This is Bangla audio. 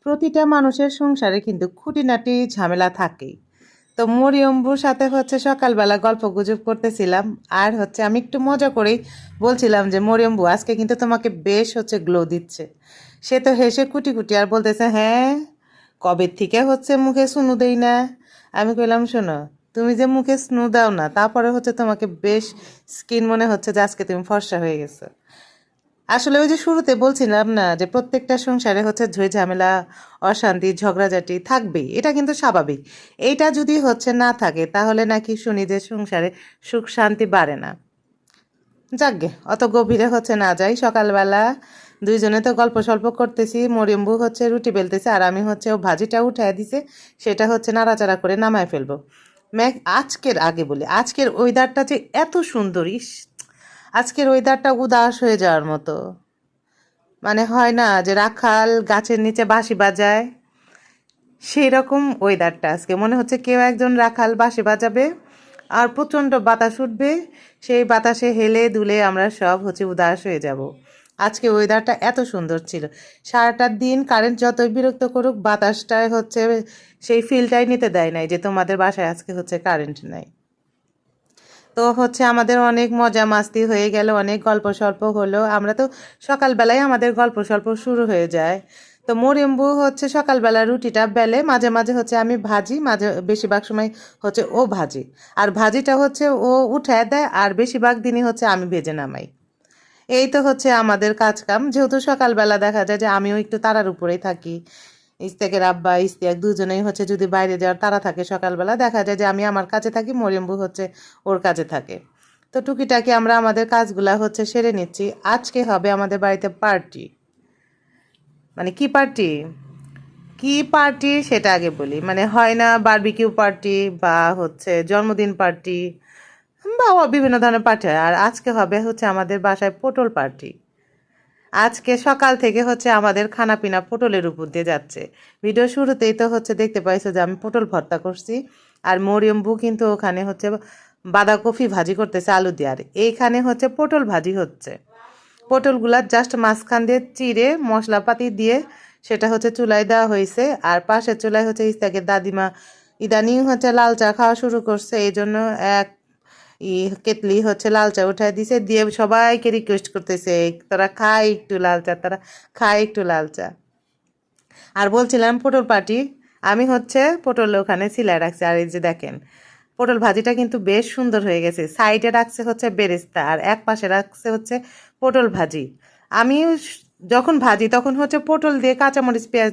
প্রতিটা মানুষের সংসারে কিন্তু খুঁটিনাটি ঝামেলা থাকেই। তো মরিয়ম্বুর সাথে সকালবেলা গল্প গুজব করতেছিলাম। আর আমি একটু মজা করেই বলছিলাম যে মরিয়ম্বু আজকে কিন্তু তোমাকে বেশ গ্লো দিচ্ছে। সে তো হেসে কুটি কুটি আর বলতেছে, হ্যাঁ কবে থেকে মুখে স্নু দেই না। আমি কইলাম, শোনো, তুমি যে মুখে স্নু দাও না, তারপরে তোমাকে বেশ স্কিন মনে হচ্ছে যে আজকে তুমি ফর্সা হয়ে গেছো। আসলে ওই যে শুরুতে বলছিলাম না যে প্রত্যেকটা সংসারে ঝই ঝামেলা, অশান্তি, ঝগড়াঝাটি থাকবেই, এটা কিন্তু স্বাভাবিক। এইটা যদি না থাকে তাহলে নাকি শুনি যে সংসারে সুখ শান্তি বাড়ে না। যাকগে, অত গভীরে না যাই। সকালবেলা দুইজনে তো গল্প সল্প করতেছি, মরিয়ম্বু রুটি বেলতেছে আর আমি ও ভাজিটা উঠায় দিছে, সেটা নাড়াচাড়া করে নামায় ফেলবো। আজকের আগে বলি, আজকের ওয়েদারটা যে এত সুন্দর, আজকের ওয়েদারটা উদাস হয়ে যাওয়ার মতো। মানে হয় না যে রাখাল গাছের নিচে বাঁশি বাজায়, সেই রকম ওয়েদারটা আজকে। মনে হচ্ছে কেউ একজন রাখাল বাঁশি বাজাবে আর প্রচণ্ড বাতাস উঠবে, সেই বাতাসে হেলে দুলে আমরা সব উদাস হয়ে যাব। আজকে ওয়েদারটা এত সুন্দর ছিল। সারাটা দিন কারেন্ট যতই বিরক্ত করুক, বাতাসটায় সেই ফিলটাই নিতে দেয় নাই যে তোমাদের বাসায় আজকে কারেন্ট নাই। তো আমাদের অনেক মজা মাস্তি হয়ে গেল, অনেক গল্প স্বল্প হলো। আমরা তো সকালবেলায় আমাদের গল্প স্বল্প শুরু হয়ে যায়। তো মরিয়ম্বু সকালবেলা রুটিটা বেলে, মাঝে মাঝে আমি ভাজি, মাঝে বেশিরভাগ সময় ও ভাজি। আর ভাজিটা ও উঠায় দেয়, আর বেশিরভাগ দিনই আমি ভেজে নামাই। এই তো আমাদের কাজ কাম। যেহেতু সকালবেলা দেখা যায় যে আমিও একটু তাড়ার উপরেই থাকি, ইস্তেকের আব্বা ইস্তিয়াক দুজনেই যদি বাইরে যাওয়ার তাড়া থাকে, সকালবেলা দেখা যায় যে আমি আমার কাছে থাকি, মরিয়ম্বু ওর কাছে থাকে। তো টুকিটাকি আমরা আমাদের কাজগুলা সেরে নিচ্ছি। আজকে হবে আমাদের বাড়িতে পার্টি। মানে কি পার্টি, কি পার্টি সেটা আগে বলি। মানে হয় না বারবিকিউ পার্টি বা জন্মদিন পার্টি বা বিভিন্ন ধরনের পার্টি হয়, আর আজকে হবে আমাদের বাসায় পটল পার্টি। আজকে সকাল থেকে আমাদের খানাপিনা পটলের উপর দিয়ে যাচ্ছে। ভিডিও শুরুতেই তো দেখতে পাইছো যে আমি পটল ভর্তা করছি, আর মরিয়ম্বু কিন্তু ওখানে বাঁধাকপি ভাজি করতেছে আলু দিয়ে, আর এইখানে পটল ভাজি হচ্ছে। পটলগুলা জাস্ট মাঝখান দিয়ে চিড়ে মশলাপাতি দিয়ে সেটা চুলায় দেওয়া হয়েছে। আর পাশের চুলায় ইস্তাকের দাদিমা ইদানিং লাল চা খাওয়া শুরু করছে, এই জন্য এক কেতলি লাল চা উঠায় দিছে, দিয়ে সবাইকে রিকোয়েস্ট করতেছে, তারা খায় একটু লাল চা, তারা খায় একটু লাল চা। আর বলছিলাম পটল পাটি, আমি পটল ওখানে সিলাই রাখছি। আর এই যে দেখেন, পটল ভাজিটা কিন্তু বেশ সুন্দর হয়ে গেছে। সাইডে রাখছে বেরেস্তা, আর এক পাশে রাখছে পটল ভাজি। আমি যখন ভাজি তখন পটল দিয়ে কাঁচামরিচ পেঁয়াজ